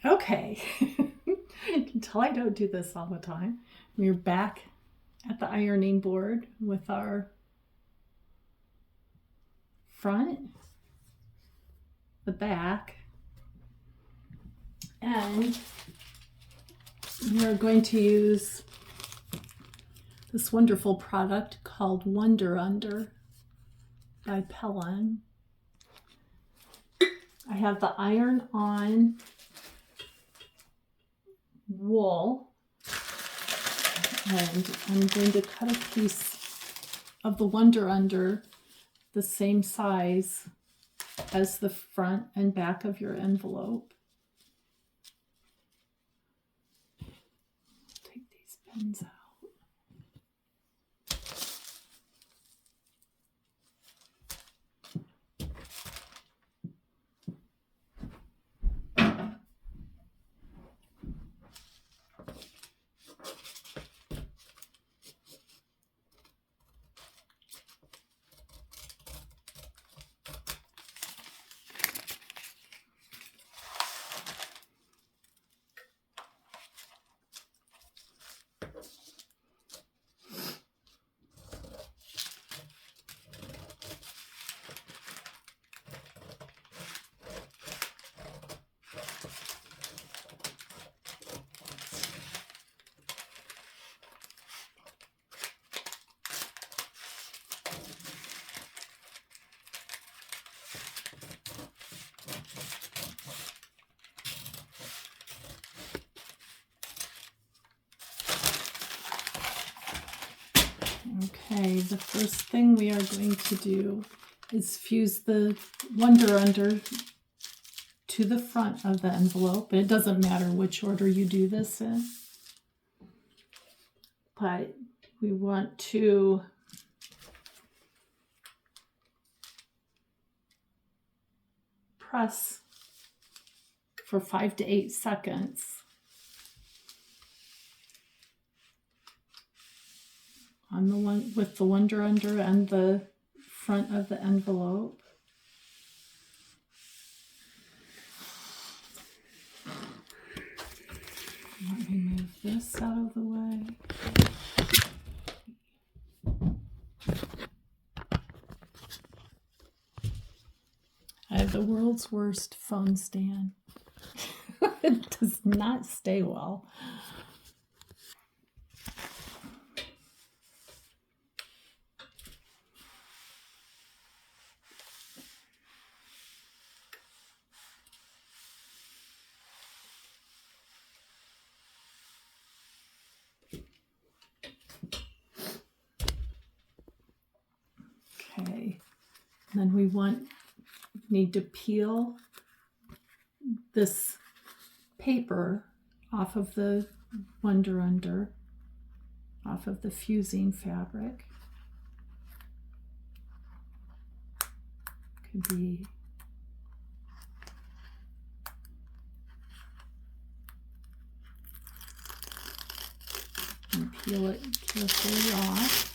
Okay. You can tell I don't do this all the time. We're back at the ironing board with our front, the back, and we're going to use this wonderful product called Wonder Under by Pellon. I have the iron on wool, and I'm going to cut a piece of the Wonder Under the same size as the front and back of your envelope. Take these pins out. Okay, the first thing we are going to do is fuse the Wonder Under to the front of the envelope. It doesn't matter which order you do this in, but we want to press for 5 to 8 seconds on the one with the Wonder Under and the front of the envelope. Let me move this out of the way. I have the world's worst phone stand. It does not stay well. Okay, and then we need to peel this paper off of the Wonder Under, off of the fusing fabric. Could be and peel it carefully off.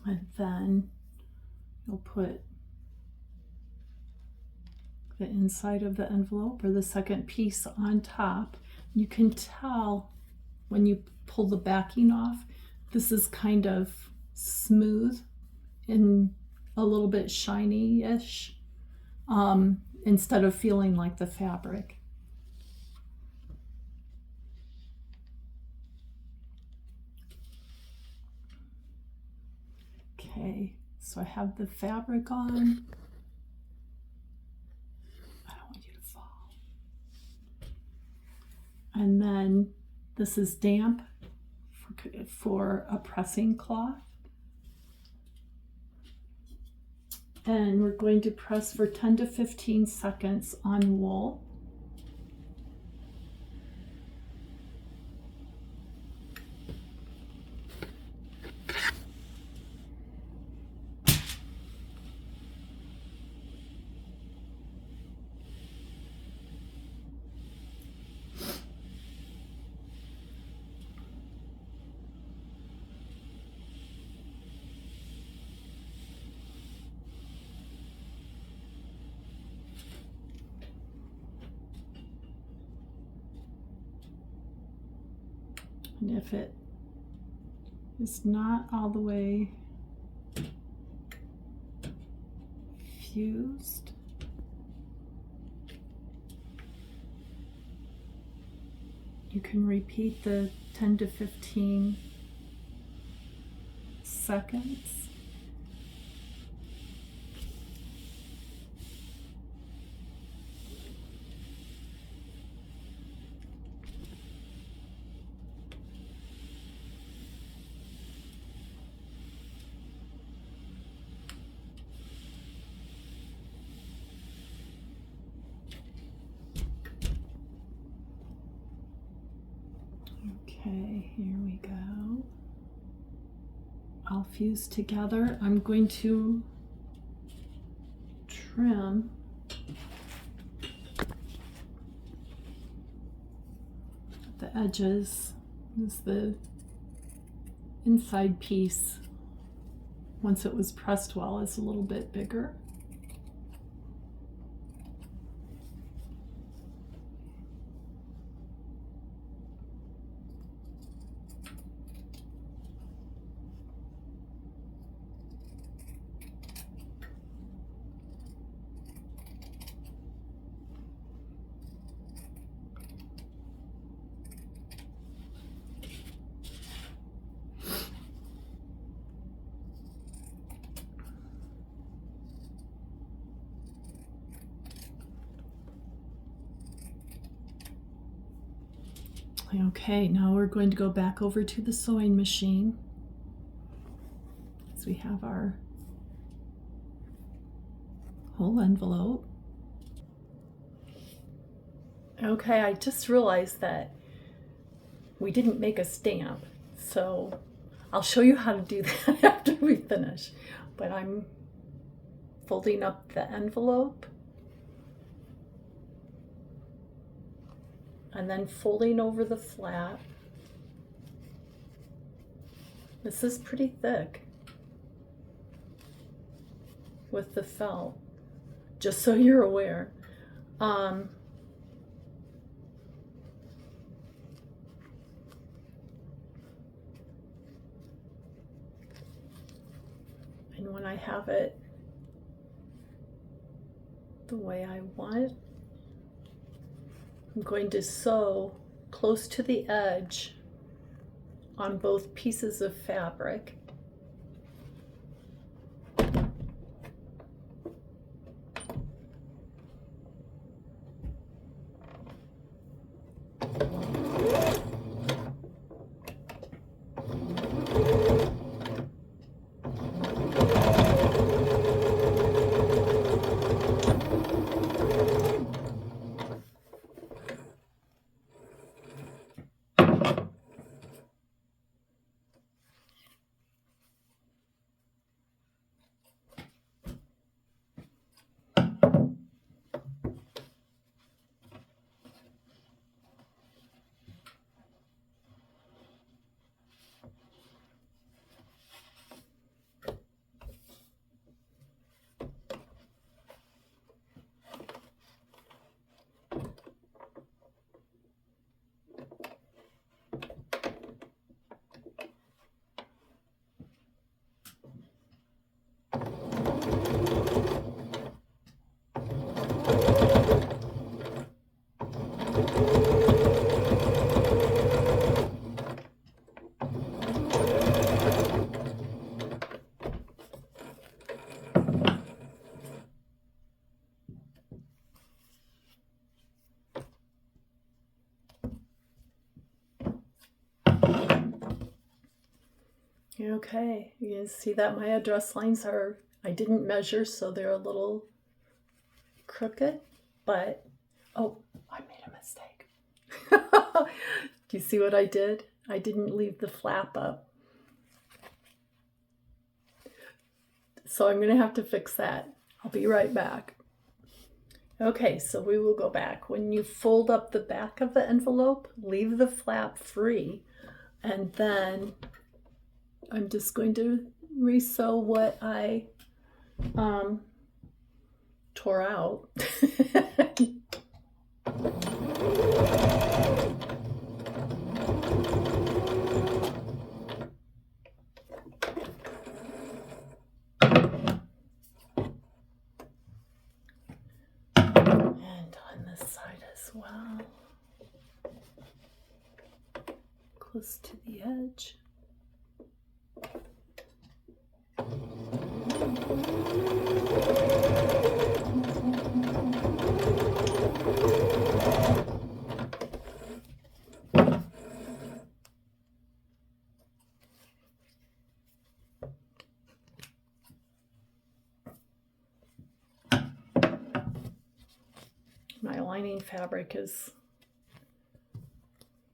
And then you'll put the inside of the envelope or the second piece on top. You can tell when you pull the backing off, this is kind of smooth and a little bit shiny-ish, instead of feeling like the fabric. Okay, so I have the fabric on. I don't want you to fall. And then this is damp for a pressing cloth. And we're going to press for 10 to 15 seconds on wool. And if it is not all the way fused, you can repeat the 10 to 15 seconds. Okay, here we go. All fused together. I'm going to trim the edges. This is the inside piece. Once it was pressed well, it's a little bit bigger. Okay, now we're going to go back over to the sewing machine. So we have our whole envelope. Okay, I just realized that we didn't make a stamp, so I'll show you how to do that after we finish. But I'm folding up the envelope and then folding over the flap. This is pretty thick with the felt, just so you're aware. And when I have it the way I want, I'm going to sew close to the edge on both pieces of fabric. Okay, you can see that my address lines are, I didn't measure, so they're a little crooked, but, oh, I made a mistake. Do you see what I did? I didn't leave the flap up. So I'm gonna have to fix that. I'll be right back. Okay, so we will go back. When you fold up the back of the envelope, leave the flap free, and then I'm just going to resew what I tore out. close to the edge. My lining fabric is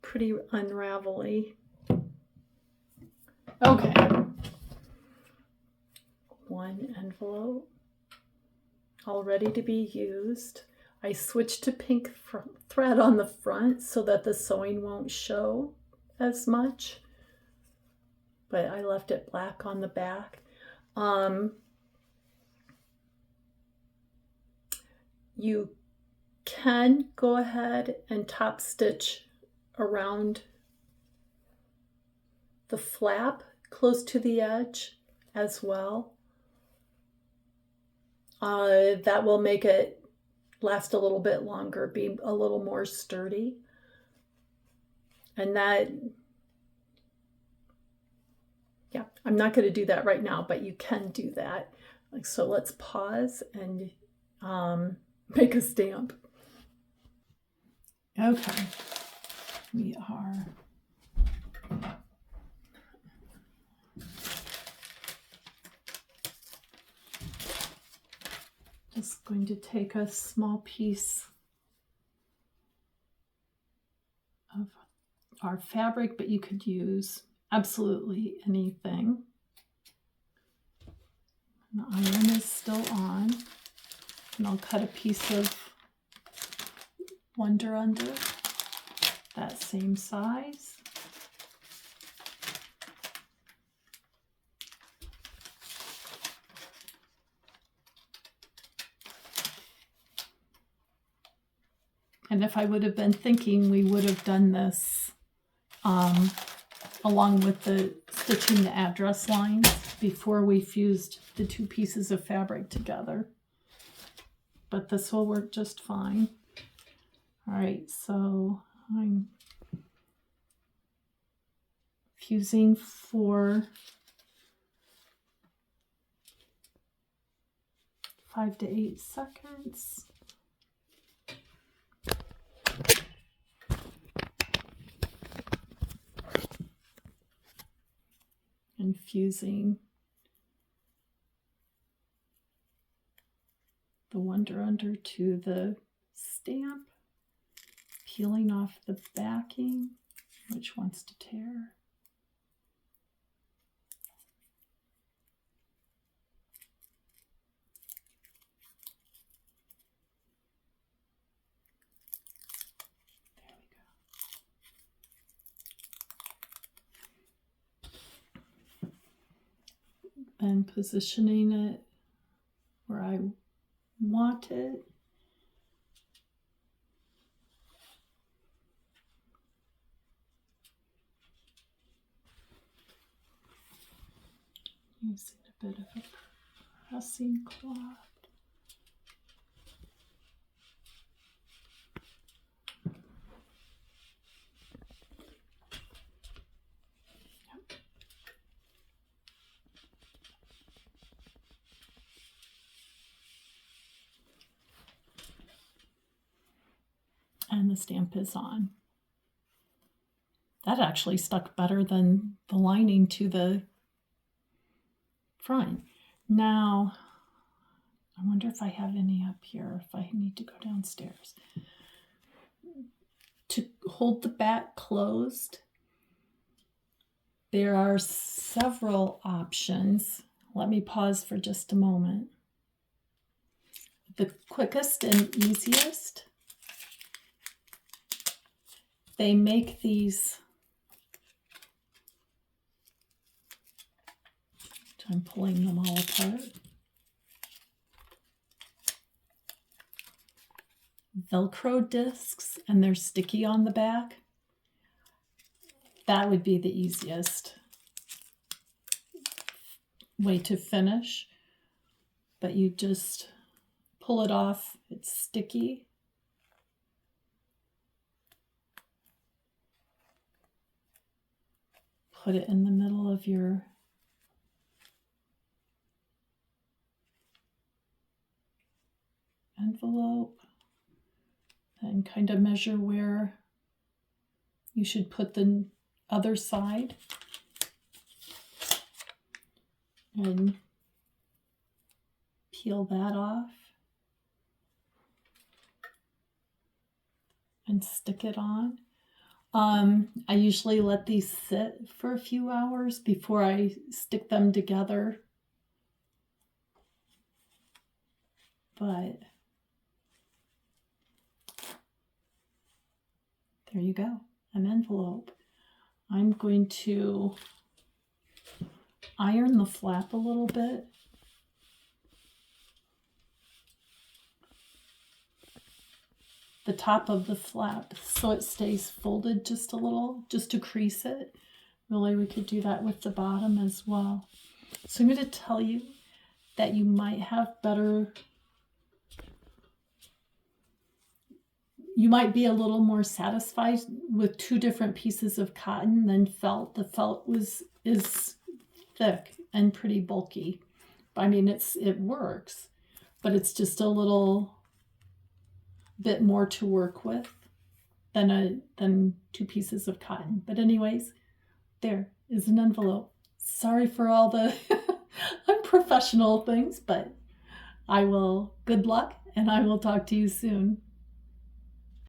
pretty unravelly. Okay. One envelope, all ready to be used. I switched to pink thread on the front so that the sewing won't show as much, but I left it black on the back. You can go ahead and top stitch around the flap close to the edge as well. That will make it last a little bit longer, be a little more sturdy. And that, yeah, I'm not going to do that right now, but you can do that. Like, so let's pause and make a stamp. Okay, we are just going to take a small piece of our fabric, but you could use absolutely anything. And the iron is still on, and I'll cut a piece of Wonder Under that same size. And if I would have been thinking, we would have done this along with the stitching the address lines before we fused the two pieces of fabric together. But this will work just fine. All right, so I'm fusing for 5 to 8 seconds. And fusing the Wonder Under to the stamp, peeling off the backing, which wants to tear. There we go. And positioning it where I want it. Using a bit of a pressing cloth. Yep. And the stamp is on. That actually stuck better than the lining to the front. Now, I wonder if I have any up here, if I need to go downstairs. To hold the back closed, there are several options. Let me pause for just a moment. The quickest and easiest, they make these, I'm pulling them all apart, Velcro discs, and they're sticky on the back. That would be the easiest way to finish, but you just pull it off, it's sticky. put it in the middle of your envelope and kind of measure where you should put the other side and peel that off and stick it on. I usually let these sit for a few hours before I stick them together. But there you go, an envelope. I'm going to iron the flap a little bit. The top of the flap so it stays folded just a little, just to crease it. Really, we could do that with the bottom as well. So I'm going to tell you that you might have better, you might be a little more satisfied with 2 different pieces of cotton than felt. The felt is thick and pretty bulky. I mean, it works, but it's just a little bit more to work with than 2 pieces of cotton. But anyways, there is an envelope. Sorry for all the unprofessional things, but good luck, and I will talk to you soon.